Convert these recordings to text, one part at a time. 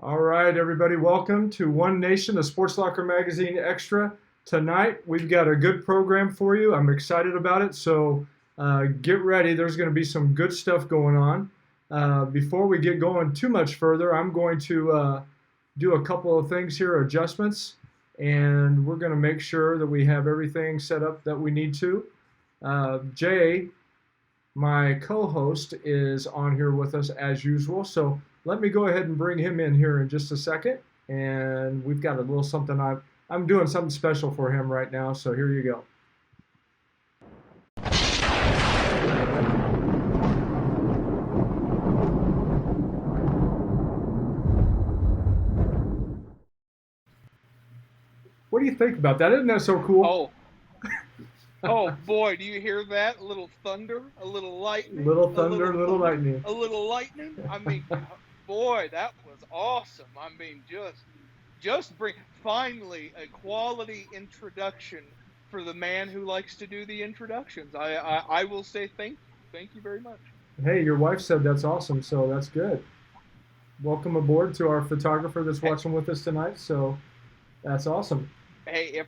All right, everybody, welcome to One Nation, the Sports Locker Magazine Extra. Tonight, we've got a good program for you. I'm excited about it, so get ready. There's going to be some good stuff going on. Before we get going too much further, I'm going to do a couple of things here, adjustments, and we're going to make sure that we have everything set up that we need to. Jay, my co-host, is on here with us as usual. So let me go ahead and bring him in here in just a second. And we've got a little something I'm doing something special for him right now. So here you go. What do you think about that? Isn't that so cool? Oh, oh boy, do you hear that? A little thunder, a little lightning, Little a thunder, little little thunder, lightning. a little lightning. Boy, that was awesome. Just bring finally a quality introduction for the man who likes to do the introductions. I will say thank you very much. Hey, your wife said that's awesome, so that's good. Welcome aboard to our photographer that's Hey, watching with us tonight. So that's awesome. hey, if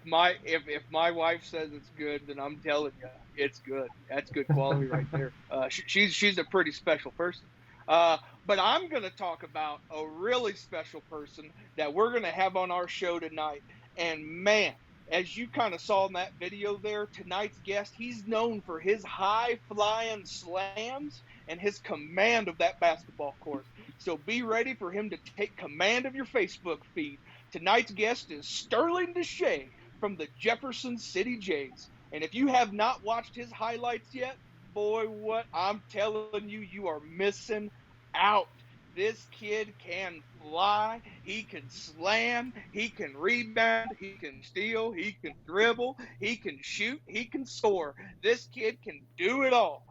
my wife says it's good, then I'm telling you, it's good. That's good quality right there. She's a pretty special person. Uh, but I'm going to talk about a really special person that we're going to have on our show tonight. And man, as you kind of saw in that video there, tonight's guest, he's known for his high flying slams and his command of that basketball court. So be ready for him to take command of your Facebook feed. Tonight's guest is Sterling DeSha from the Jefferson City Jays. And if you have not watched his highlights yet, boy, what I'm telling you, you are missing out. This kid can fly, he can slam, he can rebound, he can steal, he can dribble, he can shoot, he can score. This kid can do it all.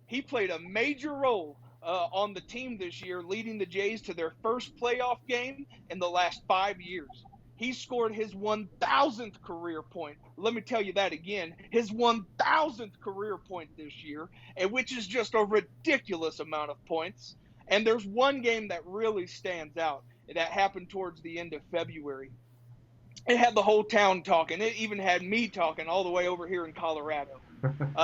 He played a major role on the team this year, leading the Jays to their first playoff game in the last 5 years. He scored his 1,000th career point. Let me tell you that again, his 1,000th career point this year, and which is just a ridiculous amount of points. And there's one game that really stands out that happened towards the end of February. It had the whole town talking. It even had me talking all the way over here in Colorado.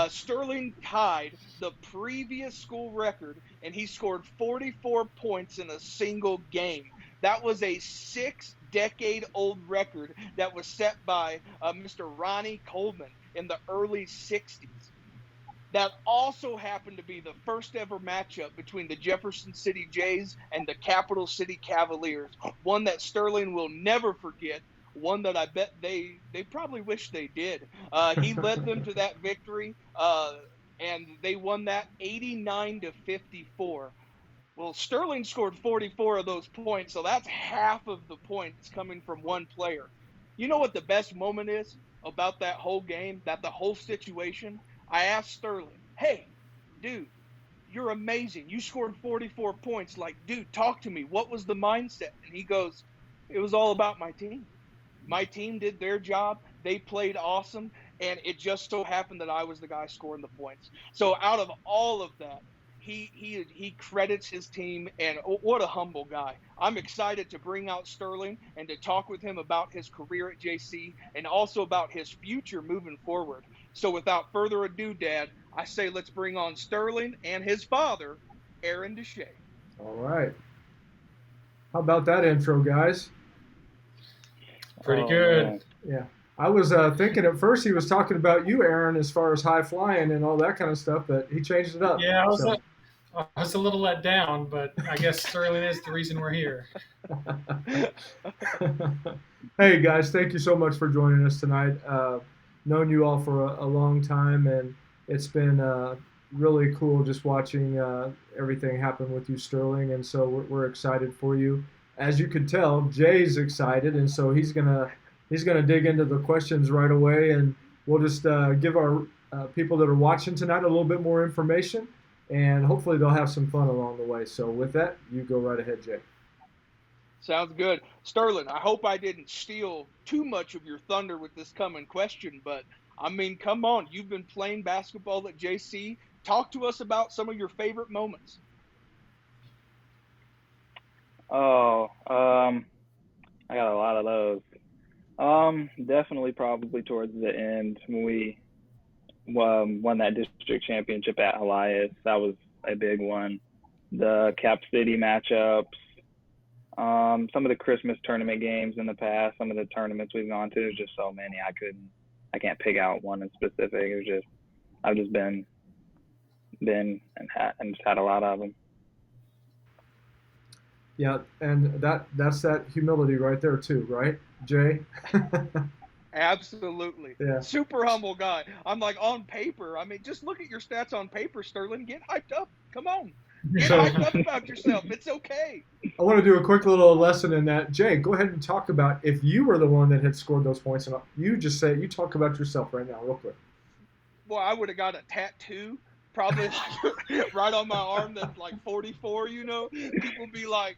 Sterling tied the previous school record, and he scored 44 points in a single game. That was a six-decade-old record that was set by Mr. Ronnie Coleman in the early 60s. That also happened to be the first ever matchup between the Jefferson City Jays and the Capital City Cavaliers. One that Sterling will never forget. One that I bet they probably wish they did. He led them to that victory, and they won that 89 to 54. Well, Sterling scored 44 of those points, so that's half of the points coming from one player. You know what the best moment is about that whole game, that the whole situation? I asked Sterling, hey, dude, you're amazing. You scored 44 points. Like, dude, talk to me. What was the mindset? And he goes, it was all about my team. My team did their job. They played awesome. And it just so happened that I was the guy scoring the points. So out of all of that, he credits his team, and what a humble guy. I'm excited to bring out Sterling and to talk with him about his career at JC and also about his future moving forward. So without further ado, Dad, I say let's bring on Sterling and his father, Aaron DeSha. All right. How about that intro, guys? Pretty Oh good. man. Yeah. I was thinking at first he was talking about you, Aaron, as far as high flying and all that kind of stuff, but he changed it up. Yeah, So, I was a little let down, but I guess Sterling is the reason we're here. hey guys, thank you so much for joining us tonight. Known you all for a long time, and it's been really cool just watching everything happen with you, Sterling. And so we're excited for you. As you could tell, Jay's excited, and so he's gonna dig into the questions right away, and we'll just give our people that are watching tonight a little bit more information, and hopefully they'll have some fun along the way. So with that, you go right ahead, Jay. Sounds good. Sterling, I hope I didn't steal too much of your thunder with this coming question, but I mean, come on. You've been playing basketball at JC. Talk to us about some of your favorite moments. Oh, got a lot of those. Definitely probably towards the end when we won that district championship at Elias. That was a big one. The Cap City matchups, some of the Christmas tournament games in the past, some of the tournaments we've gone to. There's just so many. I can't pick out one in specific. It was just I've just been and just had a lot of them. Yeah, and that's that humility right there too, right, Jay? Absolutely. Yeah. Super humble guy. I'm like, on paper, I mean, just look at your stats on paper, Sterling. Get hyped up. Come on. Get hyped up about yourself. It's okay. I want to do a quick little lesson in that. Jay, go ahead and talk about if you were the one that had scored those points. And you talk about yourself right now, real quick. Well, I would have got a tattoo, probably right on my arm that's like 44, you know. People be like,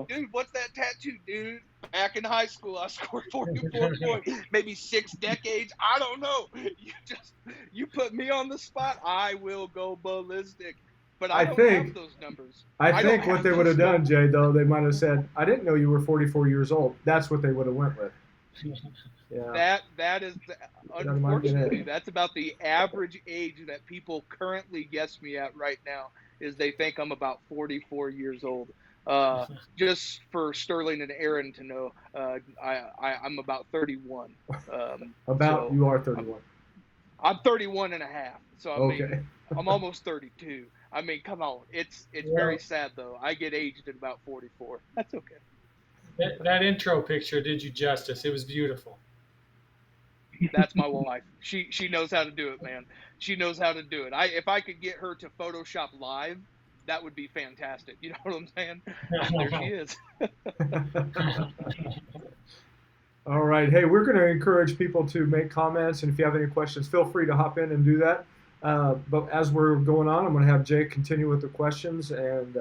dude, what's that tattoo, dude? Back in high school, I scored 44 points, maybe 6 decades. I don't know. You put me on the spot, I will go ballistic. But I don't have those numbers. I think what they would have done, Jay, though, they might have said, I didn't know you were 44 years old. That's what they would have went with. Yeah. That is unfortunately that's about the average age that people currently guess me at right now, is they think I'm about 44 years old. Just for Sterling and Aaron to know, I'm about 31. You are 31. I'm 31 and a half. So I mean, I'm almost 32. I mean, come on. It's very sad though. I get aged at about 44. That's okay. That intro picture did you justice. It was beautiful. That's my wife. She knows how to do it, man. She knows how to do it. If I could get her to Photoshop live, that would be fantastic. You know what I'm saying? There she is. All right. Hey, we're going to encourage people to make comments, and if you have any questions, feel free to hop in and do that. But as we're going on, I'm going to have Jay continue with the questions, and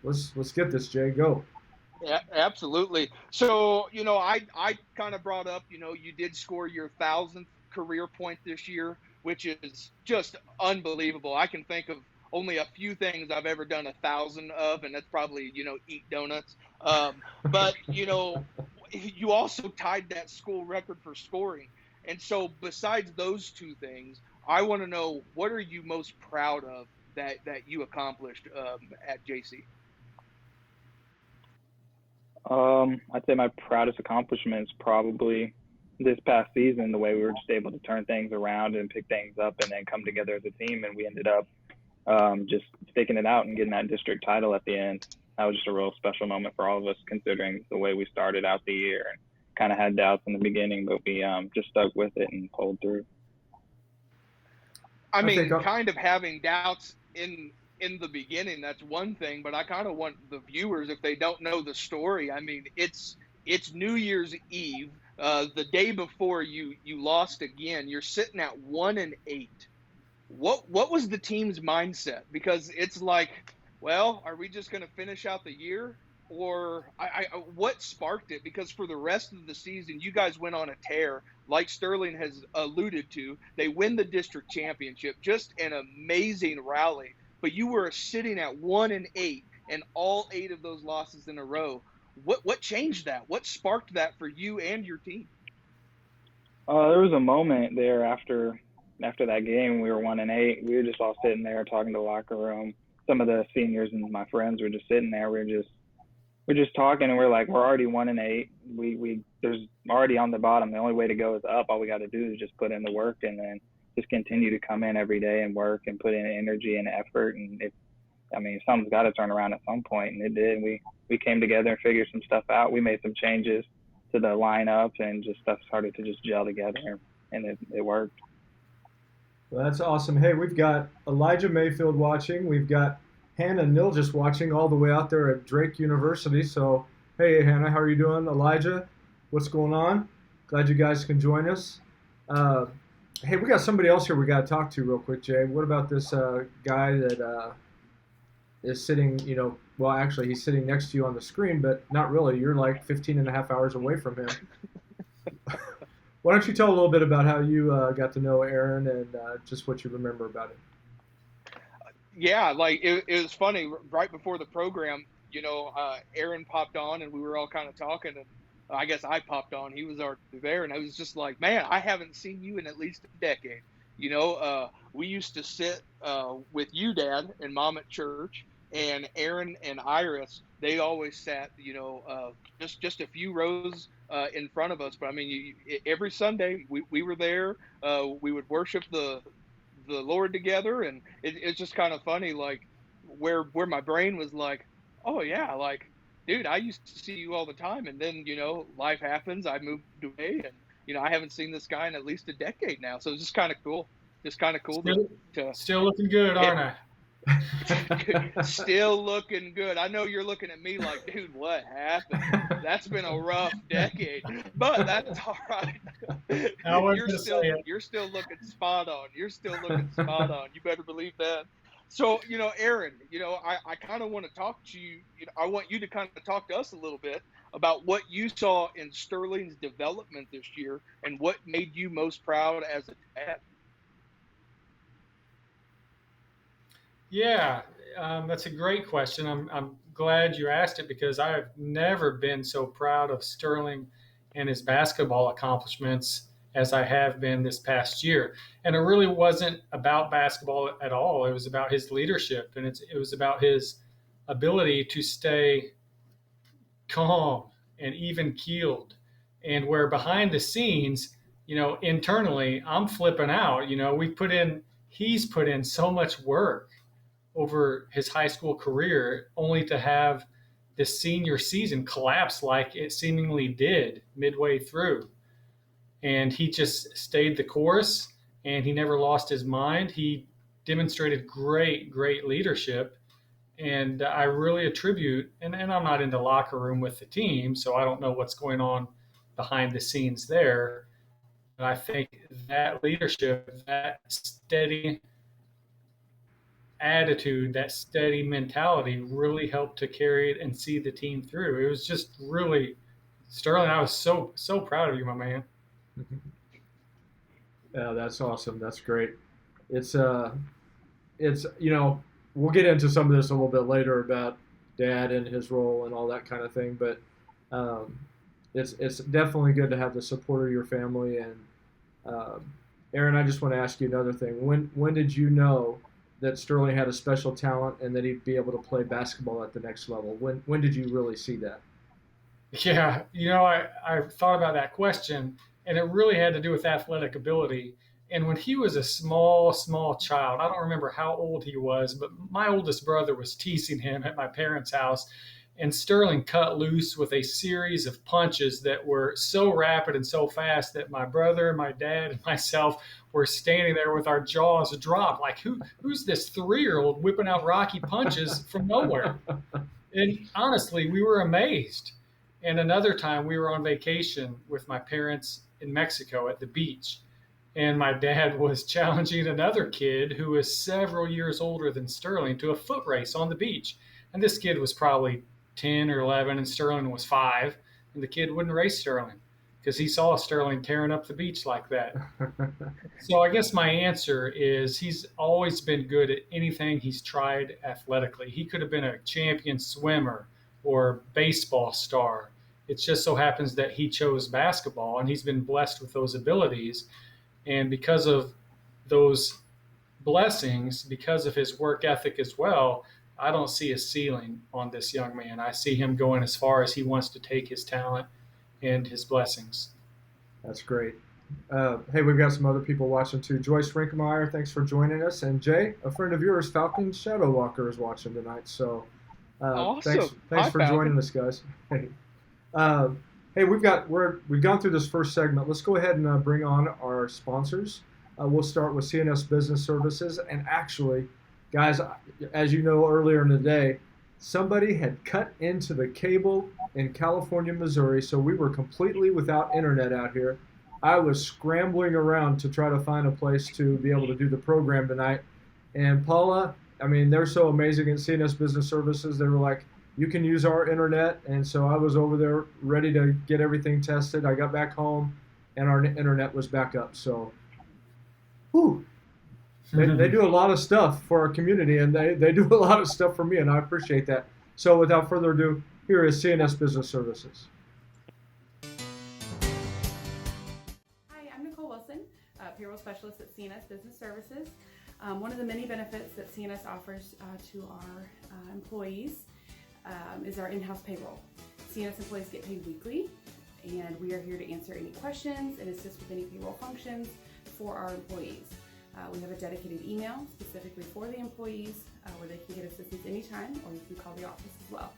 let's get this, Jay. Go. Yeah, absolutely. So, you know, I kind of brought up, you know, you did score your 1,000th career point this year, which is just unbelievable. I can think of only a few things I've ever done 1,000 of, and that's probably, you know, eat donuts. But, you know, you also tied that school record for scoring. And so besides those two things, I want to know, what are you most proud of that you accomplished at JC? I'd say my proudest accomplishment is probably this past season, the way we were just able to turn things around and pick things up and then come together as a team. And we ended up just sticking it out and getting that district title at the end. That was just a real special moment for all of us, considering the way we started out the year and kind of had doubts in the beginning, but we just stuck with it and pulled through. I mean, kind of having doubts in the beginning, that's one thing, but I kind of want the viewers, if they don't know the story, I mean, it's New Year's Eve, the day before you lost again. You're sitting at 1-8. What was the team's mindset? Because it's like, well, are we just going to finish out the year? Or what sparked it? Because for the rest of the season, you guys went on a tear, like Sterling has alluded to. They win the district championship, just an amazing rally. But you were sitting at 1-8, and all 8 of those losses in a row. What changed that? What sparked that for you and your team? There was a moment there after that game. We were 1-8. We were just all sitting there talking to the locker room. Some of the seniors and my friends were just sitting there. We're just talking, and we're like, we're already 1-8. There's already on the bottom. The only way to go is up. All we got to do is just put in the work, and then just continue to come in every day and work and put in energy and effort. And something's got to turn around at some point, and it did. We came together and figured some stuff out. We made some changes to the lineup, and just stuff started to just gel together, and it worked. Well, that's awesome. Hey, we've got Elijah Mayfield watching. We've got Hannah Nilgis watching all the way out there at Drake University. So, hey, Hannah, how are you doing? Elijah, what's going on? Glad you guys can join us. Hey, we got somebody else here we got to talk to real quick, Jay. What about this guy that is sitting, well, actually, he's sitting next to you on the screen, but not really. You're like 15 and a half hours away from him. Why don't you tell a little bit about how you got to know Aaron and just what you remember about it? Yeah, like it was funny. Right before the program, Aaron popped on and we were all kind of talking. And I guess I popped on. He was already there, and I was just like, man, I haven't seen you in at least a decade. We used to sit with you, Dad, and Mom at church, and Aaron and Iris. They always sat, just a few rows in front of us. But I mean, every Sunday we were there. We would worship the Lord together, and it's just kind of funny, like where my brain was like, oh yeah, like dude, I used to see you all the time, and then life happens. I moved away, and I haven't seen this guy in at least a decade now. So it's just kind of cool. Just kind of cool to Still looking good, aren't I? still looking good. I know you're looking at me like, dude, what happened? That's been a rough decade, but that's all right. You're still looking spot on. You're still looking spot on. You better believe that. So, Aaron, I kind of want to talk to you. I want you to kind of talk to us a little bit about what you saw in Sterling's development this year and what made you most proud as a dad. Yeah, that's a great question. I'm glad you asked it because I've never been so proud of Sterling and his basketball accomplishments as I have been this past year. And it really wasn't about basketball at all. It was about his leadership, and it was about his ability to stay calm and even keeled. And where behind the scenes, internally, I'm flipping out. He's put in so much work over his high school career, only to have this senior season collapse like it seemingly did midway through. And he just stayed the course, and he never lost his mind. He demonstrated great, great leadership. And I really attribute, and I'm not in the locker room with the team, so I don't know what's going on behind the scenes there. But I think that leadership, that steady attitude, that steady mentality really helped to carry it and see the team through. It was just really, Sterling, I was so proud of you, my man. Yeah, that's awesome. That's great. It's we'll get into some of this a little bit later about Dad and his role and all that kind of thing, but it's definitely good to have the support of your family. And Aaron, I just want to ask you another thing. When did you know that Sterling had a special talent and that he'd be able to play basketball at the next level? When did you really see that? Yeah, I thought about that question, and it really had to do with athletic ability. And when he was a small child, I don't remember how old he was, but my oldest brother was teasing him at my parents' house, and Sterling cut loose with a series of punches that were so rapid and so fast that my brother, my dad, and myself were standing there with our jaws dropped, like who's this 3-year-old whipping out rocky punches from nowhere? And honestly, we were amazed. And another time we were on vacation with my parents in Mexico at the beach. And my dad was challenging another kid who was several years older than Sterling to a foot race on the beach. And this kid was probably 10 or 11 and Sterling was 5. And the kid wouldn't race Sterling because he saw Sterling tearing up the beach like that. So I guess my answer is he's always been good at anything he's tried athletically. He could have been a champion swimmer or baseball star. It just so happens that he chose basketball, and he's been blessed with those abilities. And because of those blessings, because of his work ethic as well, I don't see a ceiling on this young man. I see him going as far as he wants to take his talent and his blessings. That's great. Hey, we've got some other people watching too. Joyce Rinkmeyer, thanks for joining us. And Jay, a friend of yours, Falcon Shadow Walker, is watching tonight. So awesome. Thanks for joining us, guys. Hey, we've gone through this first segment. Let's go ahead and bring on our sponsors. We'll start with CNS Business Services. And actually, guys, as you know, earlier in the day, somebody had cut into the cable in California, Missouri, so we were completely without internet out here. I was scrambling around to try to find a place to be able to do the program tonight. And Paula, I mean, they're so amazing at CNS Business Services. They were like, you can use our internet. And so I was over there ready to get everything tested. I got back home, and our internet was back up. So, whew. They do a lot of stuff for our community, and they do a lot of stuff for me, and I appreciate that. So without further ado, here is CNS Business Services. payroll specialist at CNS Business Services. One of the many benefits that CNS offers to our employees is our in-house payroll. CNS employees get paid weekly, and we are here to answer any questions and assist with any payroll functions for our employees. We have a dedicated email specifically for the employees where they can get assistance anytime, or you can call the office as well.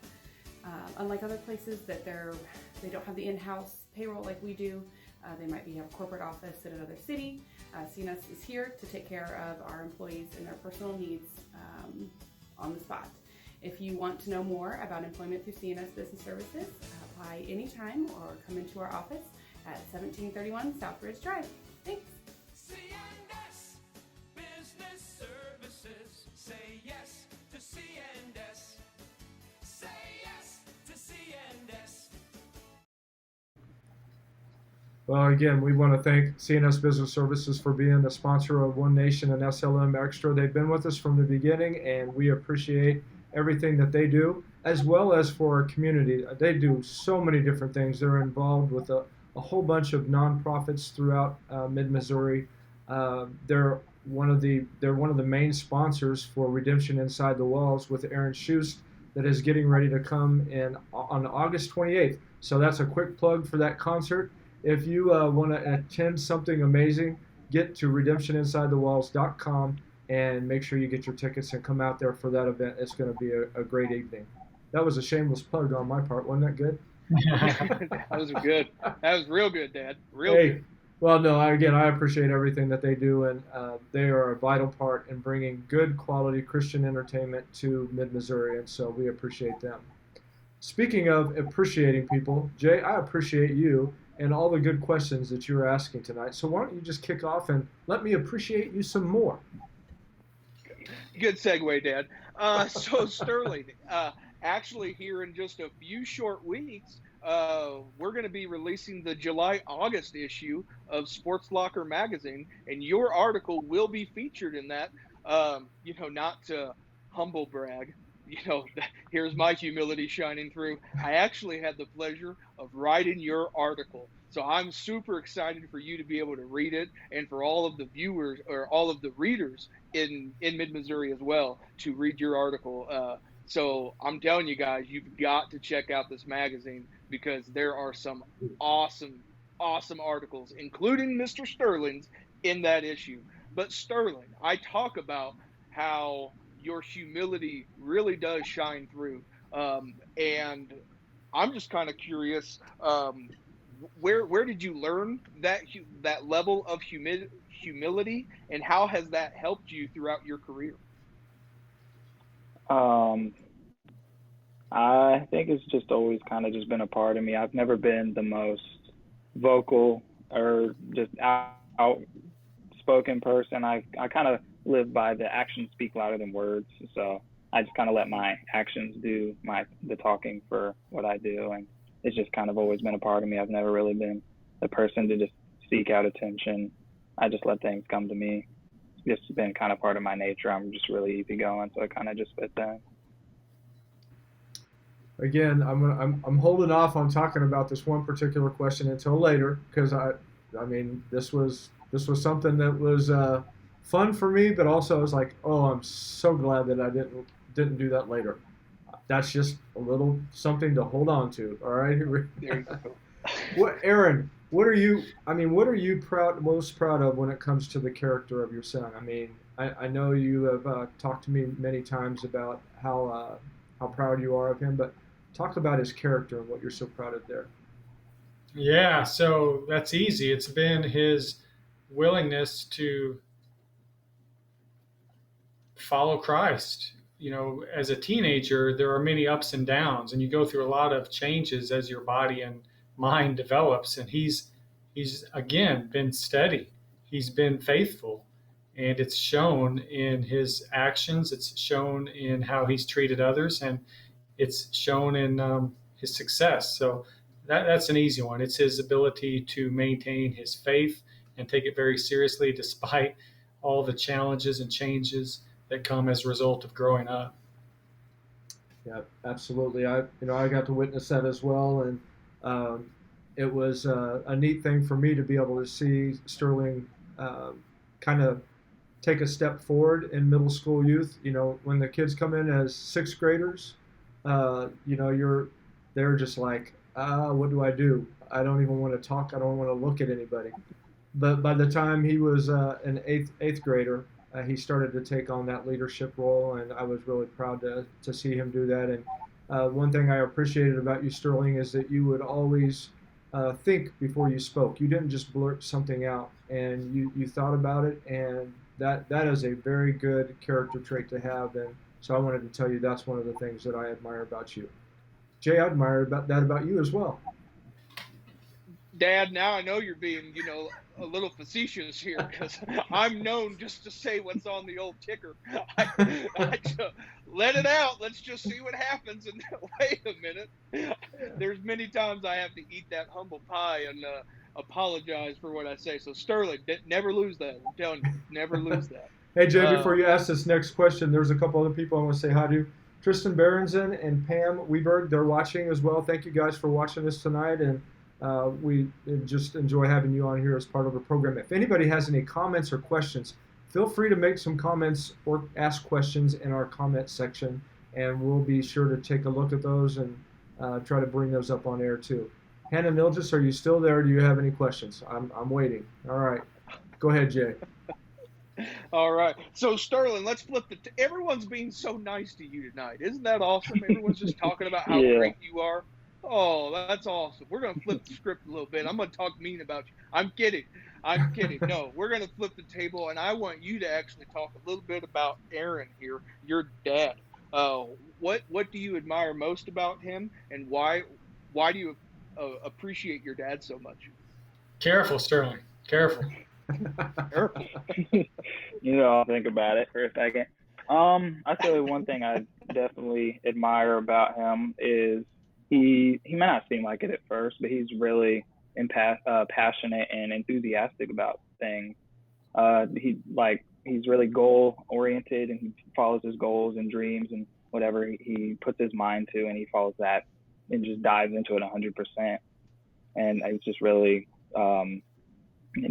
Unlike other places that they don't have the in-house payroll like we do, they might have a corporate office in another city. CNS is here to take care of our employees and their personal needs on the spot. If you want to know more about employment through CNS Business Services, apply anytime or come into our office at 1731 Southridge Drive. Thanks. CNS Business Services. Say yes to CNS. Say yes to CNS. Well, again, we want to thank CNS Business Services for being the sponsor of One Nation and SLM Extra. They've been with us from the beginning, and we appreciate everything that they do, as well as for our community. They do so many different things. They're involved with a whole bunch of nonprofits throughout mid-Missouri. They're one of the main sponsors for Redemption Inside the Walls with Aaron Schust that is getting ready to come in on August 28th. So that's a quick plug for that concert. If you want to attend something amazing, get to redemptioninsidethewalls.com and make sure you get your tickets and come out there for that event. It's going to be a great evening. That was a shameless plug on my part. Wasn't that good? That was good. That was real good, Dad. Real Hey, good. well, no, I appreciate everything that they do, and they are a vital part in bringing good quality Christian entertainment to mid-Missouri, and so we appreciate them. Speaking of appreciating people, Jay, I appreciate you and all the good questions that you were asking tonight. So why don't you just kick off and let me appreciate you some more? Good segue, Dad. So Sterling, actually here in just a few short weeks, we're going to be releasing the July-August issue of Sports Locker magazine, and your article will be featured in that. Not to humble brag, here's my humility shining through. I actually had the pleasure of writing your article. So I'm super excited for you to be able to read it, and for all of the viewers or all of the readers in mid-Missouri as well to read your article. So I'm telling you guys, you've got to check out this magazine because there are some awesome articles, including Mr. Sterling's, in that issue. But Sterling, I talk about how your humility really does shine through. And I'm just kind of curious, where did you learn that level of humility, and how has that helped you throughout your career? I think it's just always kind of just been a part of me. I've never been the most vocal or just outspoken person. I kind of live by the actions speak louder than words. So I just kind of let my actions do the talking for what I do. And it's just kind of always been a part of me. I've never really been the person to just seek out attention. I just let things come to me. It's just been kind of part of my nature. I'm just really easygoing, so it kind of just fit that. Again, I'm holding off on talking about this one particular question until later because I mean this was something that was fun for me, but also I was like, oh, I'm so glad that I didn't do that later. That's just a little something to hold on to. All right. There you go. Aaron, what are you most proud of when it comes to the character of your son? I mean, I know you have talked to me many times about how proud you are of him, but talk about his character and what you're so proud of there. Yeah, so that's easy. It's been his willingness to follow Christ. As a teenager, there are many ups and downs, and you go through a lot of changes as your body and mind develops. And he's again been steady. He's been faithful, and it's shown in his actions. It's shown in how he's treated others, and it's shown in his success. So that's an easy one. It's his ability to maintain his faith and take it very seriously despite all the challenges and changes that come as a result of growing up. Yeah, absolutely. I got to witness that as well, and it was a neat thing for me to be able to see Sterling kind of take a step forward in middle school youth. When the kids come in as sixth graders, they're just like, what do I do? I don't even want to talk. I don't want to look at anybody. But by the time he was an eighth grader, he started to take on that leadership role, and I was really proud to see him do that. And one thing I appreciated about you, Sterling, is that you would always think before you spoke. You didn't just blurt something out, and you thought about it, and that is a very good character trait to have. And so I wanted to tell you that's one of the things that I admire about you. Jay, I admire that about you as well. Dad, now I know you're being, a little facetious here, because I'm known just to say what's on the old ticker. I just, let it out. Let's just see what happens. And wait a minute. There's many times I have to eat that humble pie and apologize for what I say. So Sterling, never lose that. I'm telling you, never lose that. Hey, Jay, before you ask this next question, there's a couple other people I want to say hi to. Tristan Berenson and Pam Weberg, they're watching as well. Thank you guys for watching this tonight, and we just enjoy having you on here as part of the program. If anybody has any comments or questions, feel free to make some comments or ask questions in our comment section, and we'll be sure to take a look at those and try to bring those up on air too. Hannah Nilgis, are you still there? Do you have any questions? I'm waiting. All right. Go ahead, Jay. All right. So, Sterling, let's flip everyone's being so nice to you tonight. Isn't that awesome? Everyone's just talking about how great you are. Oh, that's awesome. We're going to flip the script a little bit. I'm going to talk mean about you. I'm kidding. No, we're going to flip the table, and I want you to actually talk a little bit about Aaron here, your dad. What do you admire most about him, and why do you appreciate your dad so much? Careful, Sterling. Careful. Careful. I'll think about it for a second. I tell you one thing I definitely admire about him is he may not seem like it at first, but he's really passionate and enthusiastic about things. He's really goal oriented, and he follows his goals and dreams and whatever he puts his mind to, and he follows that and just dives into it 100%. And it's just really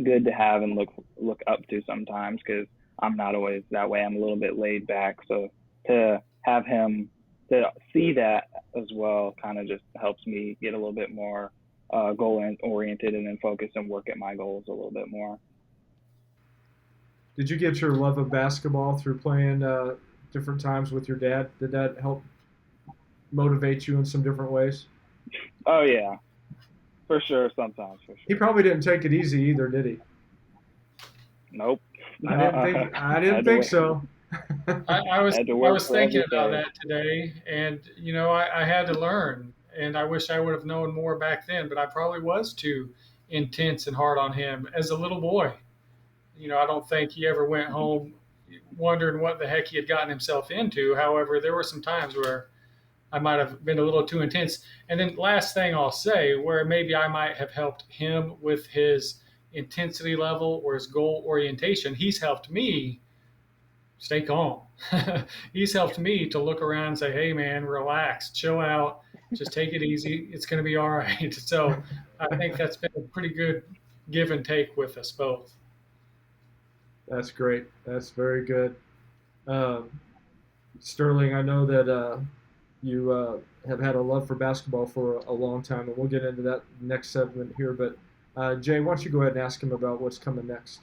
good to have and look up to sometimes, because I'm not always that way. I'm a little bit laid back. So to have him to see that as well kind of just helps me get a little bit more goal oriented and then focus and work at my goals a little bit more. Did you get your love of basketball through playing different times with your dad? Did that help motivate you in some different ways? Oh, yeah. For sure, sometimes, for sure. He probably didn't take it easy either, did he? Nope. I didn't think so. I was thinking about that today, and I had to learn, and I wish I would have known more back then, but I probably was too intense and hard on him as a little boy. I don't think he ever went home wondering what the heck he had gotten himself into. However, there were some times where I might have been a little too intense. And then last thing I'll say, where maybe I might have helped him with his intensity level or his goal orientation, he's helped me stay calm. He's helped me to look around and say, hey, man, relax, chill out, just take it easy. It's going to be all right. So I think that's been a pretty good give and take with us both. That's great. That's very good. Sterling, I know that you have had a love for basketball for a long time, and we'll get into that next segment here. But Jay, why don't you go ahead and ask him about what's coming next?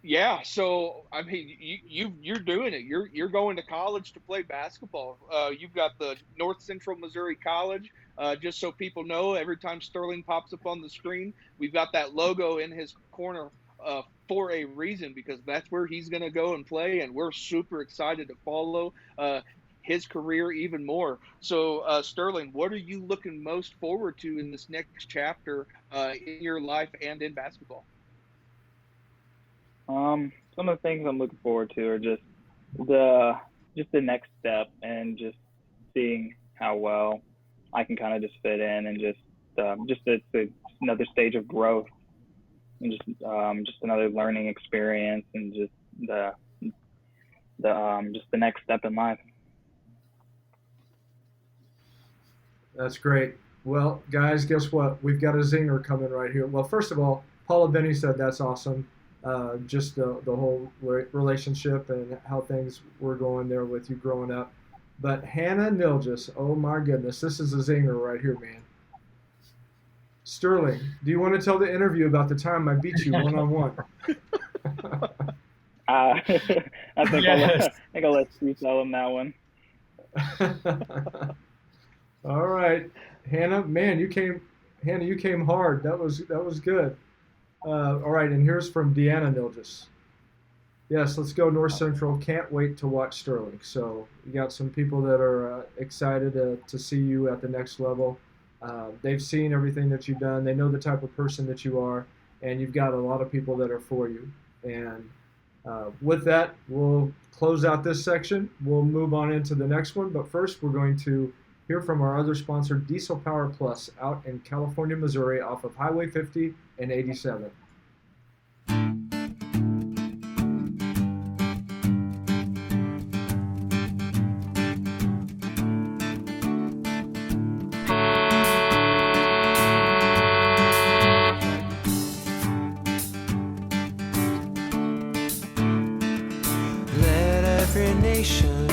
Yeah, so I mean, you're doing it. You're going to college to play basketball. You've got the North Central Missouri College. Just so people know, every time Sterling pops up on the screen, we've got that logo in his corner for a reason, because that's where he's going to go and play, and we're super excited to follow his career even more. So, Sterling, what are you looking most forward to in this next chapter in your life and in basketball? Some of the things I'm looking forward to are just the next step, and just seeing how well I can kind of just fit in, and it's another stage of growth, and just another learning experience, and just the next step in life. That's great. Well, guys, guess what? We've got a zinger coming right here. Well, first of all, Paula Benny said that's awesome. just the whole relationship and how things were going there with you growing up. But Hannah Nilgis, oh my goodness, this is a zinger right here, man. Sterling, do you want to tell the interview about the time I beat you one on one? I think Yes. I'll let you tell him that one. All right, Hannah, man, you came hard. That was good. All right, and here's from Deanna Nilgis. Yes, let's go North Central. Can't wait to watch Sterling. So you got some people that are excited to see you at the next level. They've seen everything that you've done. They know the type of person that you are, and you've got a lot of people that are for you. And with that, we'll close out this section. We'll move on into the next one. But first, we're going to hear from our other sponsor, Diesel Power Plus, out in California, Missouri, off of Highway 50 and 87. Let every nation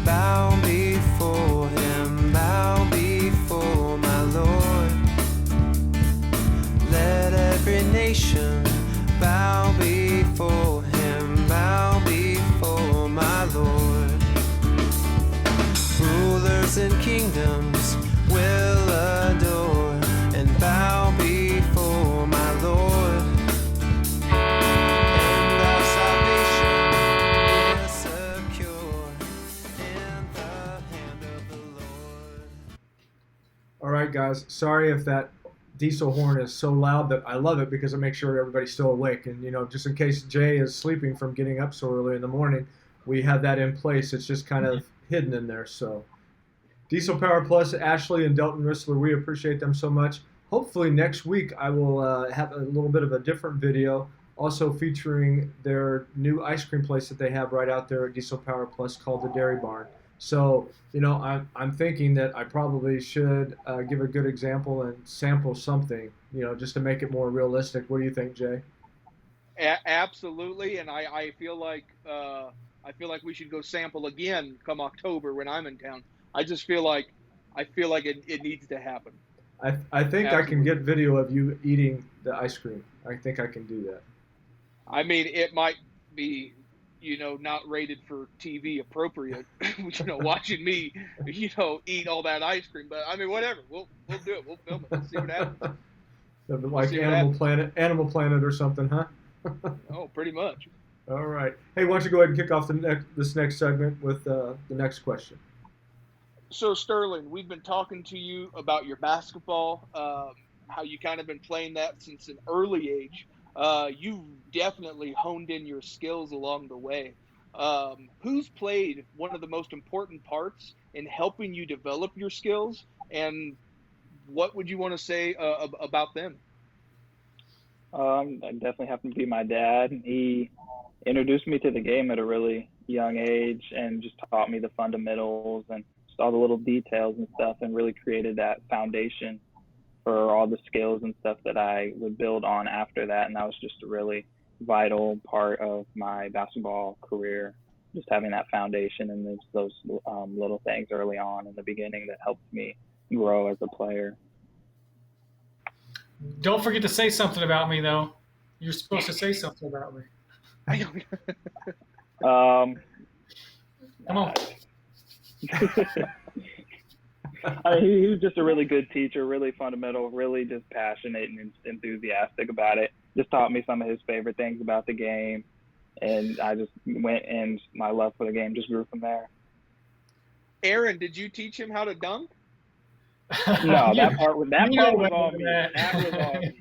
bow before him, bow before my Lord. Let every nation bow before him, bow before my Lord. Rulers and kingdoms will adore and bow before my Lord. And our salvation is secure in the hand of the Lord. All right, guys. Sorry if that diesel horn is so loud, that I love it because it makes sure everybody's still awake. And, just in case Jay is sleeping from getting up so early in the morning, we have that in place. It's just kind of hidden in there. So Diesel Power Plus, Ashley and Delton Rissler, we appreciate them so much. Hopefully next week I will have a little bit of a different video, also featuring their new ice cream place that they have right out there at Diesel Power Plus called the Dairy Barn. So, I'm thinking that I probably should give a good example and sample something, just to make it more realistic. What do you think, Jay? Absolutely, and I feel like we should go sample again come October when I'm in town. I feel like it needs to happen. I think I can Absolutely. get video of you eating the ice cream. I think I can do that. I mean, it might be, not rated for TV appropriate, watching me, eat all that ice cream. But I mean, whatever. We'll do it. We'll film it. We'll see what happens. Like see what Animal Planet or something, huh? Oh, pretty much. All right. Hey, why don't you go ahead and kick off this next segment with the next question? So Sterling, we've been talking to you about your basketball, how you kind of been playing that since an early age. You've definitely honed in your skills along the way. Who's played one of the most important parts in helping you develop your skills, and what would you want to say about them? I definitely have to be my dad. He introduced me to the game at a really young age and just taught me the fundamentals and just all the little details and stuff, and really created that foundation for all the skills and stuff that I would build on after that. And that was just a really vital part of my basketball career, just having that foundation and those little things early on in the beginning that helped me grow as a player. Don't forget to say something about me, though. You're supposed to say something about me. Come on. I mean, he was just a really good teacher, really fundamental, really just passionate and enthusiastic about it. Just taught me some of his favorite things about the game, and I just went, and my love for the game just grew from there. Aaron, did you teach him how to dunk? No, that part was on me. that. That was on me.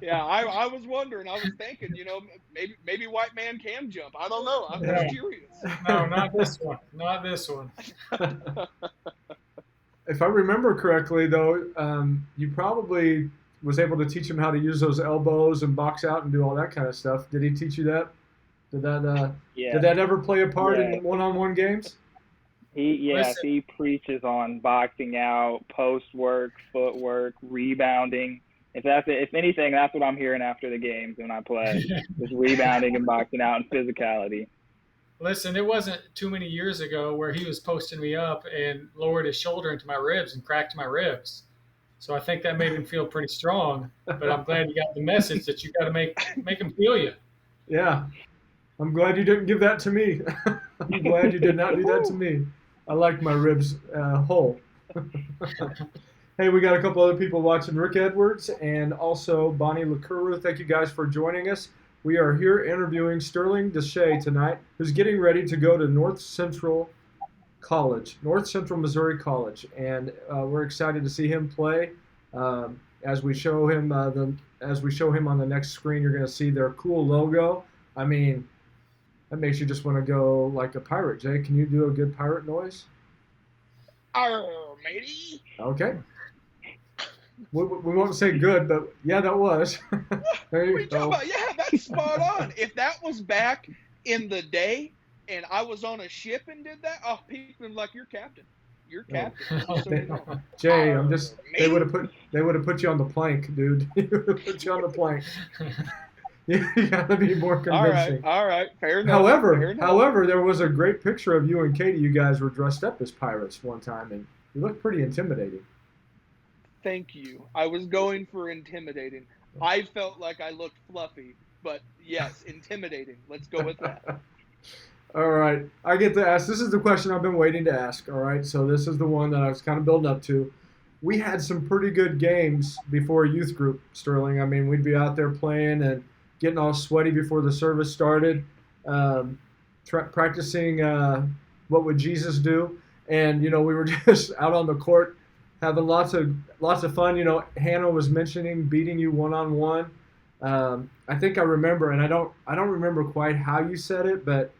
Yeah, I was wondering. I was thinking, maybe white man can jump. I don't know. I'm just curious. No, not this one. Not this one. If I remember correctly, though, you probably was able to teach him how to use those elbows and box out and do all that kind of stuff. Did he teach you that? Did that ever play a part in one-on-one games? He preaches on boxing out, post work, footwork, rebounding. If anything, that's what I'm hearing after the games when I play. Just rebounding and boxing out and physicality. Listen, it wasn't too many years ago where he was posting me up and lowered his shoulder into my ribs and cracked my ribs. So I think that made him feel pretty strong. But I'm glad you got the message that you got to make him feel you. Yeah. I'm glad you didn't give that to me. I'm glad you did not do that to me. I like my ribs whole. Hey, we got a couple other people watching. Rick Edwards and also Bonnie Lakuru. Thank you guys for joining us. We are here interviewing Sterling DeSha tonight, who's getting ready to go to North Central Missouri College, and we're excited to see him play. As we show him on the next screen, you're going to see their cool logo. I mean, that makes you just want to go like a pirate. Jay, can you do a good pirate noise? Arr, matey. Okay. We won't say good, but yeah, that was. There you go. Yeah, that's spot on. If that was back in the day and I was on a ship and did that, oh, people would be like, you're captain. You're captain. So, you know. Jay, they would have put you on the plank, dude. They would have put you on the plank. You gotta be more convincing. All right, fair enough. However, there was a great picture of you and Katie. You guys were dressed up as pirates one time, and you looked pretty intimidating. Thank you. I was going for intimidating. I felt like I looked fluffy, but yes, intimidating. Let's go with that. All right. I get to ask. This is the question I've been waiting to ask. All right. So this is the one that I was kind of building up to. We had some pretty good games before youth group, Sterling. I mean, we'd be out there playing and getting all sweaty before the service started, practicing what would Jesus do. And, you know, we were just out on the court having lots of fun. You know, Hannah was mentioning beating you one-on-one. I think I remember, and I don't remember quite how you said it, but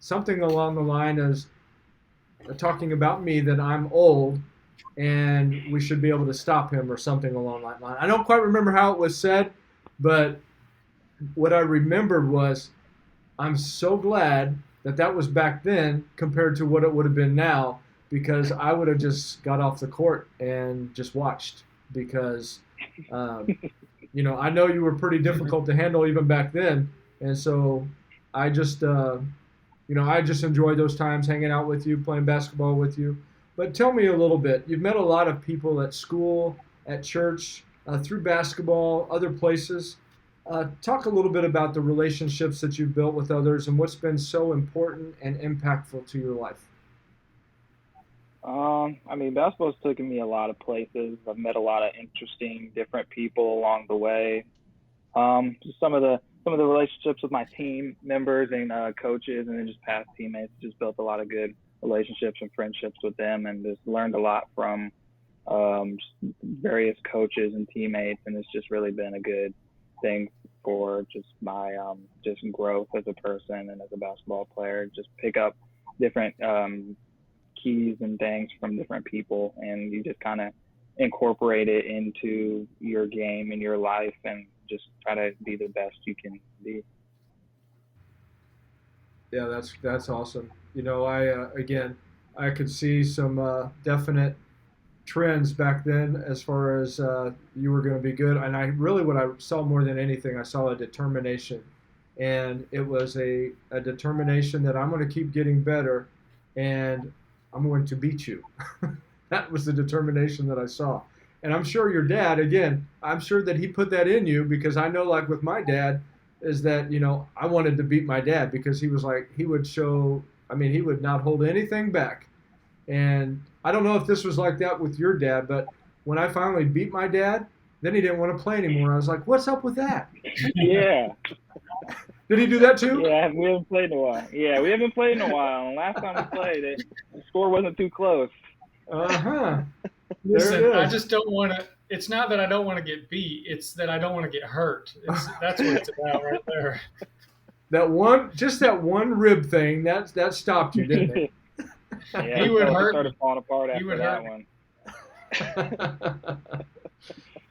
something along the line is talking about me, that I'm old and we should be able to stop him, or something along that line. I don't quite remember how it was said, but what I remembered was I'm so glad that was back then compared to what it would have been now, because I would have just got off the court and just watched, because you know, I know you were pretty difficult to handle even back then, and so I just I just enjoyed those times hanging out with you, playing basketball with you. But tell me a little bit. You've met a lot of people at school, at church, through basketball, other places. Talk a little bit about the relationships that you've built with others and what's been so important and impactful to your life. I mean, basketball's taken me a lot of places. I've met a lot of interesting, different people along the way. Just some of the relationships with my team members and coaches, and then just past teammates. Just built a lot of good relationships and friendships with them, and just learned a lot from various coaches and teammates. And it's just really been a good thing for just my just growth as a person and as a basketball player. Just pick up different keys and things from different people, and you just kind of incorporate it into your game and your life, and just try to be the best you can be. Yeah, that's awesome. You know, I could see some definite trends back then as far as you were going to be good, and what I saw more than anything, I saw a determination, and it was a determination that I'm going to keep getting better, and I'm going to beat you. That was the determination that I saw. And I'm sure your dad, again, I'm sure that he put that in you, because I know, like with my dad, is that, you know, I wanted to beat my dad, because he was like, he would not hold anything back. And I don't know if this was like that with your dad, but when I finally beat my dad, then he didn't want to play anymore. I was like, what's up with that? Yeah. Did he do that too? Yeah, we haven't played in a while. And last time we played, the score wasn't too close. Uh-huh. Listen, I just don't want to. It's not that I don't want to get beat. It's that I don't want to get hurt. That's what it's about right there. That one rib thing, that stopped you, didn't it? Yeah, he would hurt. Started falling apart after that one.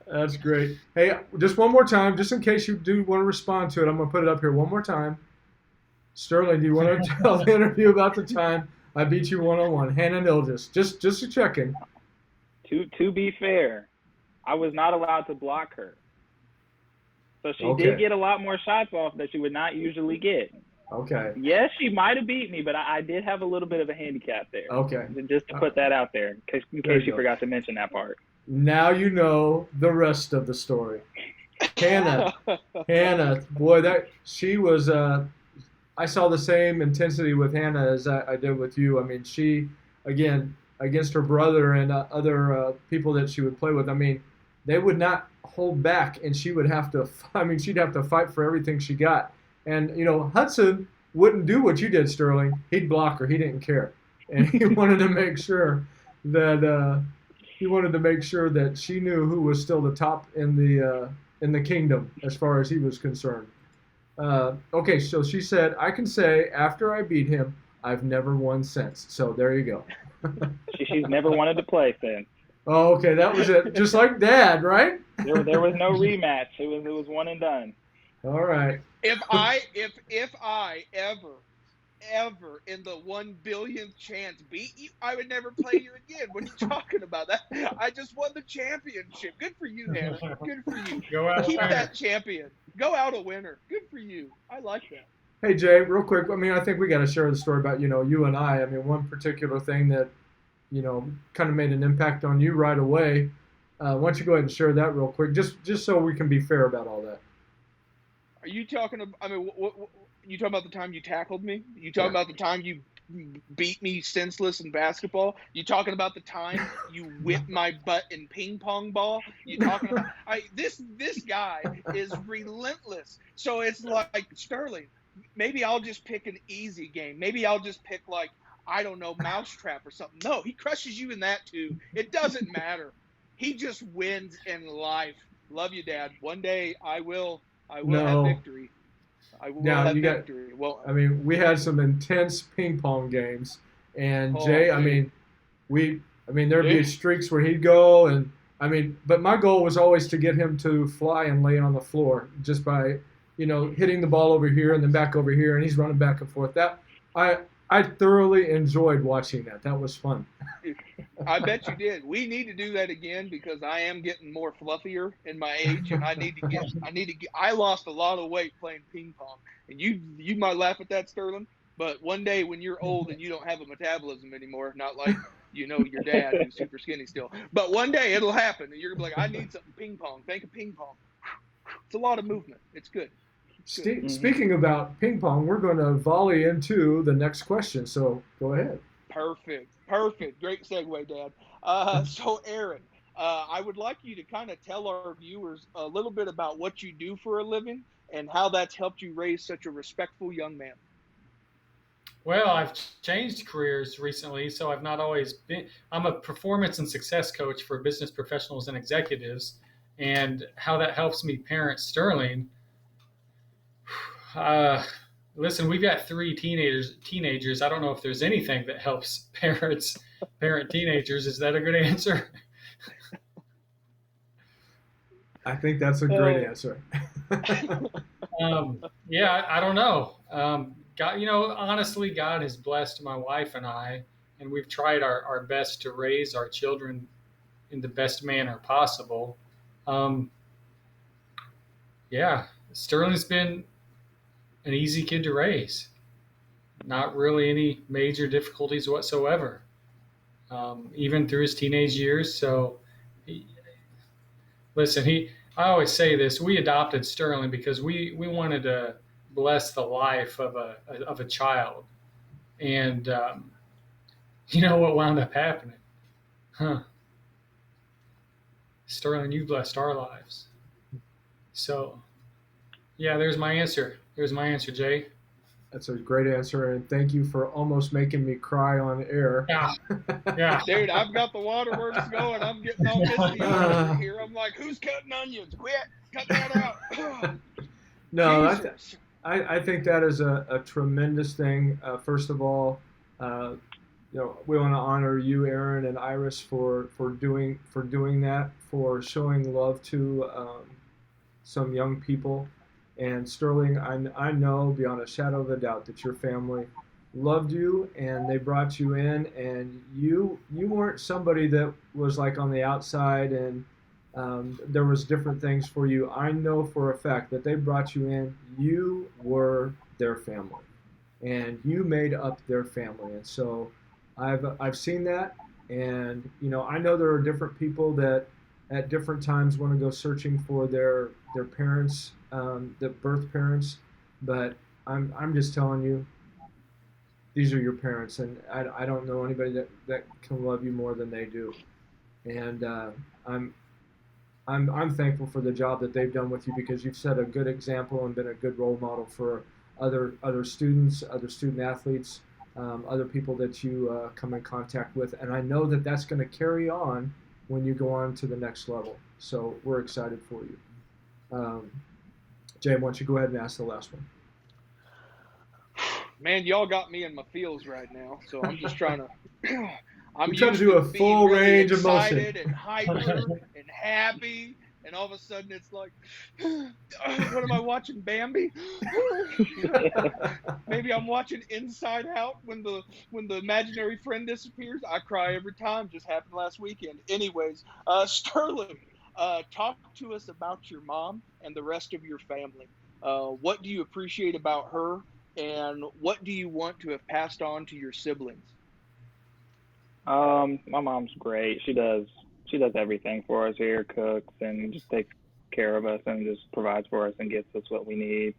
That's great. Hey, just one more time, just in case you do want to respond to it, I'm going to put it up here one more time. Sterling, do you want to tell the interview about the time I beat you one-on-one? Hannah Nilgis, just to check in. To be fair, I was not allowed to block her. So she Okay. did get a lot more shots off that she would not usually get. Okay. Yes, she might have beat me, but I did have a little bit of a handicap there. Okay. Just to put that out there, in case There you you go. forgot to mention that part. Now you know the rest of the story. Hannah, boy, that she was. I saw the same intensity with Hannah as I did with you. I mean, she, again, against her brother and other people that she would play with. I mean, they would not hold back, and she would have to. I mean, she'd have to fight for everything she got. And Hudson wouldn't do what you did, Sterling. He'd block her. He didn't care, and he wanted to make sure that she knew who was still the top in the kingdom as far as he was concerned. Okay, so she said, I can say after I beat him, I've never won since. So there you go. She's never wanted to play since. Oh, okay, that was it. Just like Dad, right? There was no rematch. It was one and done. All right. If I ever in the 1 billionth chance beat you, I would never play you again. What are you talking about? That I just won the championship. Good for you, Hannah. Good for you. Go out Keep a winner. that champion. Go out a winner. Good for you. I like that. Hey, Jay, real quick. I mean, I think we got to share the story about, you and I. I mean, one particular thing that, kind of made an impact on you right away. Why don't you go ahead and share that real quick, just so we can be fair about all that. Are you talking about, I mean, what you talking about the time you tackled me? You talking about the time you beat me senseless in basketball? You talking about the time you whipped my butt in ping pong ball? You talking about this guy is relentless. So it's like, Sterling, maybe I'll just pick an easy game. Maybe I'll just pick like, I don't know, Mousetrap or something. No, he crushes you in that too. It doesn't matter. He just wins in life. Love you, Dad. One day I will have victory. I will have victory. I mean, we had some intense ping pong games, and Jay, dude. There'd be streaks where he'd go, and but my goal was always to get him to fly and lay on the floor just by, hitting the ball over here and then back over here, and he's running back and forth. That I thoroughly enjoyed watching that. That was fun. I bet you did. We need to do that again because I am getting more fluffier in my age, and I lost a lot of weight playing ping pong. And you might laugh at that, Sterling, but one day when you're old and you don't have a metabolism anymore, not like your dad who's super skinny still, but one day it'll happen, and you're gonna be like, I need something ping pong. Think of ping pong. It's a lot of movement. It's good. Speaking about ping pong, we're going to volley into the next question. So go ahead. Perfect. Great segue, Dad. So, Aaron, I would like you to kind of tell our viewers a little bit about what you do for a living and how that's helped you raise such a respectful young man. Well, I've changed careers recently, so I've not always been. I'm a performance and success coach for business professionals and executives, and how that helps me parent Sterling. Listen, we've got 3 teenagers. I don't know if there's anything that helps parent teenagers. Is that a good answer? I think that's a great answer. Yeah, I don't know. God, honestly, God has blessed my wife and I, and we've tried our best to raise our children in the best manner possible. Yeah, Sterling's been an easy kid to raise. Not really any major difficulties whatsoever, even through his teenage years. So, I always say this: we adopted Sterling because we wanted to bless the life of a child, and you know what wound up happening, huh? Sterling, you blessed our lives. So, yeah, there's my answer. Jay. That's a great answer, and thank you for almost making me cry on air. Yeah. Dude, I've got the waterworks going. I'm getting all misty over here. I'm like, who's cutting onions? Quit. Cut that out. No, I think that is a tremendous thing. First of all, we want to honor you, Aaron and Iris, for doing that, for showing love to some young people. And Sterling, I know beyond a shadow of a doubt that your family loved you and they brought you in, and you weren't somebody that was like on the outside and there was different things for you. I know for a fact that they brought you in. You were their family, and you made up their family. And so I've seen that, and I know there are different people that at different times want to go searching for their parents, the birth parents, but I'm just telling you, these are your parents, and I don't know anybody that can love you more than they do. And I'm I'm thankful for the job that they've done with you, because you've set a good example and been a good role model for other students, other student athletes, other people that you come in contact with, and I know that that's going to carry on when you go on to the next level. So we're excited for you. Jay, why don't you go ahead and ask the last one? Man, y'all got me in my feels right now, so I'm just trying to. I'm We're trying to used do a being full really range of motion. excited and hyper and happy, and all of a sudden it's like, what am I watching, Bambi? Maybe I'm watching Inside Out when the imaginary friend disappears. I cry every time. Just happened last weekend. Anyways, Sterling, talk to us about your mom and the rest of your family. What do you appreciate about her, and what do you want to have passed on to your siblings? My mom's great. She does everything for us here, cooks and just takes care of us and just provides for us and gets us what we need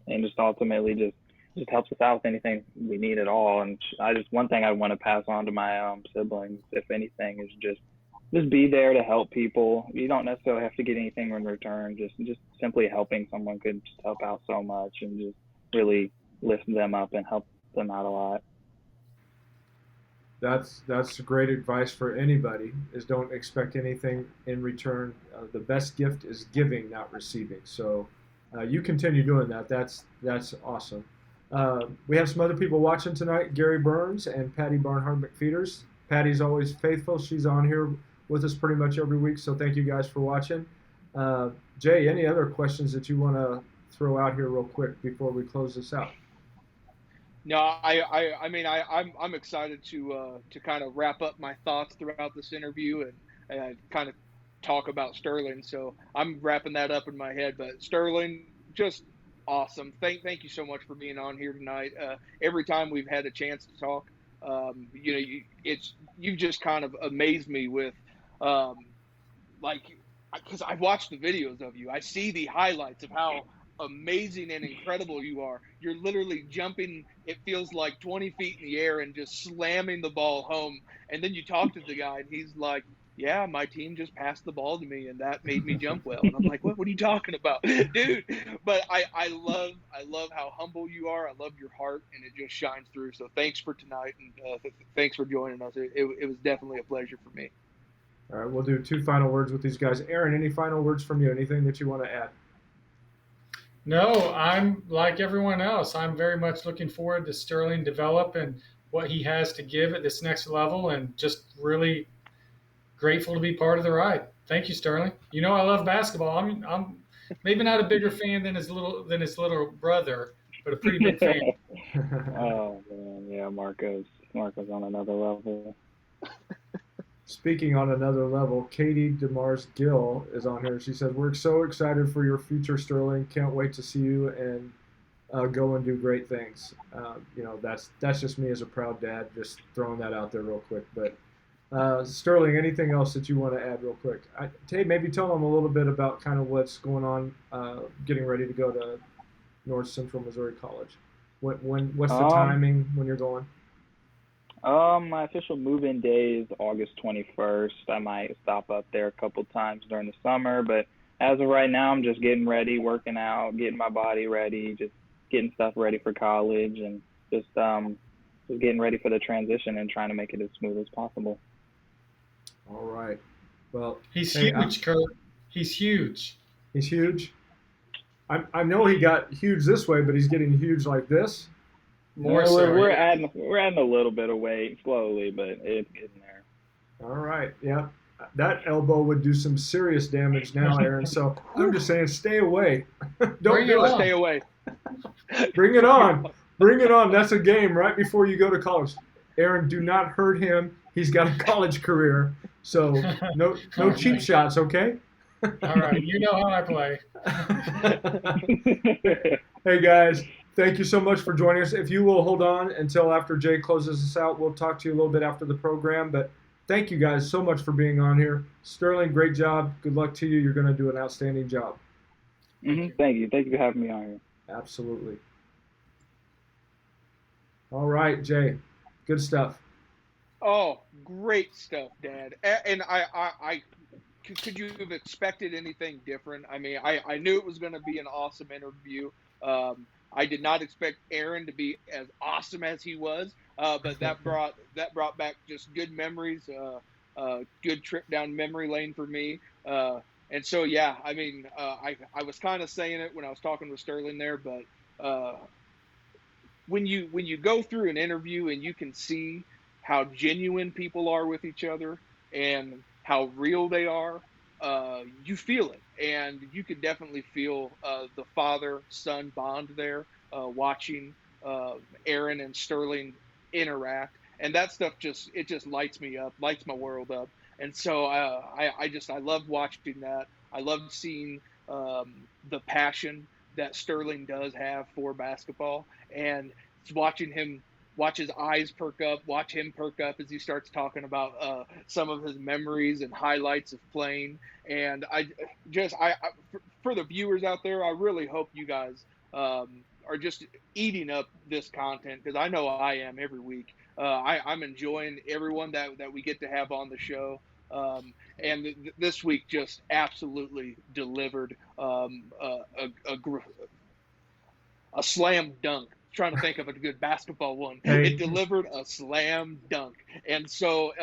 and just ultimately just helps us out with anything we need at all. And I just one thing I want to pass on to my siblings, if anything, is just be there to help people. You don't necessarily have to get anything in return. Just simply helping someone could just help out so much and just really lift them up and help them out a lot. That's great advice for anybody, is don't expect anything in return. The best gift is giving, not receiving. So you continue doing that. That's awesome. We have some other people watching tonight, Gary Burns and Patty Barnhart McFeeters. Patty's always faithful. She's on here with us pretty much every week, so thank you guys for watching. Jay, any other questions that you want to throw out here real quick before we close this out? No, I'm excited to kind of wrap up my thoughts throughout this interview and kind of talk about Sterling. So I'm wrapping that up in my head. But Sterling, just awesome. Thank you so much for being on here tonight. Every time we've had a chance to talk, you've just kind of amazed me with, like, because I've watched the videos of you. I see the highlights of how amazing and incredible you are. You're literally jumping, it feels like 20 feet in the air and just slamming the ball home. And then you talk to the guy and he's like, yeah, my team just passed the ball to me and that made me jump well. And I'm like, what are you talking about, dude? But I love how humble you are. I love your heart, and it just shines through. So thanks for tonight, and thanks for joining us. It was definitely a pleasure for me. All right, we'll do 2 final words with these guys. Aaron, any final words from you? Anything that you want to add? No, I'm like everyone else. I'm very much looking forward to Sterling develop and what he has to give at this next level, and just really grateful to be part of the ride. Thank you, Sterling. You know I love basketball. I'm maybe not a bigger fan than his little brother, but a pretty big fan. Oh man, yeah, Marco's on another level. Speaking on another level, Katie DeMars Gill is on here. She says, we're so excited for your future, Sterling. Can't wait to see you and go and do great things. That's just me as a proud dad, just throwing that out there real quick. But Sterling, anything else that you want to add real quick? Maybe tell them a little bit about kind of what's going on, getting ready to go to North Central Missouri College. What's the timing when you're going? My official move-in day is August 21st. I might stop up there a couple times during the summer, but as of right now, I'm just getting ready, working out, getting my body ready, just getting stuff ready for college, and just getting ready for the transition and trying to make it as smooth as possible. All right. Well, he's huge, Kurt. He's huge. He's huge. I know he got huge this way, but he's getting huge like this. More so. We're adding a little bit of weight slowly, but it's getting there. All right. Yeah. That elbow would do some serious damage now, Aaron. So I'm just saying, stay away. Don't do it. Stay away. Bring it on. Bring it on. That's a game right before you go to college. Aaron, do not hurt him. He's got a college career. So no cheap shots, okay? All right, you know how I play. Hey guys, thank you so much for joining us. If you will hold on until after Jay closes us out, we'll talk to you a little bit after the program. But thank you guys so much for being on here. Sterling, great job. Good luck to you. You're going to do an outstanding job. Thank you. Thank you. Thank you for having me on here. Absolutely. All right, Jay. Good stuff. Oh, great stuff, Dad. And could you have expected anything different? I mean, I knew it was going to be an awesome interview. I did not expect Aaron to be as awesome as he was, but that brought back just good memories, good trip down memory lane for me. And so, yeah, I mean, I was kind of saying it when I was talking with Sterling there, but uh, when you go through an interview and you can see how genuine people are with each other and how real they are, you feel it, and you could definitely feel the father-son bond there, watching uh, Aaron and Sterling interact, and that stuff just lights me up, lights my world up, and so I loved watching that. I loved seeing the passion that Sterling does have for basketball, and watching him watch his eyes perk up, watch him perk up as he starts talking about some of his memories and highlights of playing. And for the viewers out there, I really hope you guys are just eating up this content, because I know I am every week. I'm enjoying everyone that we get to have on the show. And this week just absolutely delivered a slam dunk. Trying to think of a good basketball one. Hey. It delivered a slam dunk, and so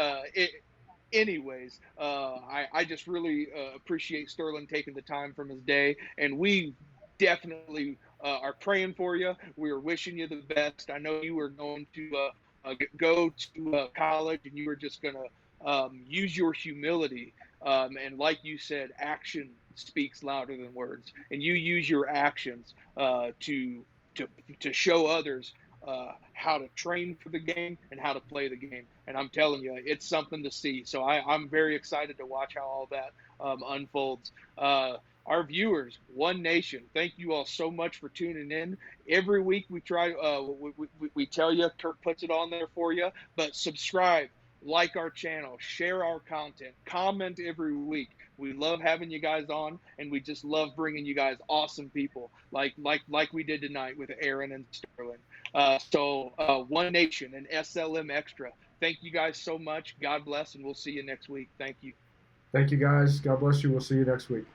anyways, I just really appreciate Sterling taking the time from his day, and we definitely are praying for you. We are wishing you the best. I know you were going to go to college, and you were just going to use your humility. And like you said, action speaks louder than words, and you use your actions to to show others how to train for the game and how to play the game. And I'm telling you, it's something to see. So I'm very excited to watch how all that unfolds. Our viewers, One Nation, thank you all so much for tuning in. Every week we try, we tell you, Kirk puts it on there for you, but subscribe, like our channel, share our content, comment every week. We love having you guys on, and we just love bringing you guys awesome people like we did tonight with Aaron and Sterling. One Nation and SLM Extra. Thank you guys so much. God bless, and we'll see you next week. Thank you. Thank you guys. God bless you. We'll see you next week.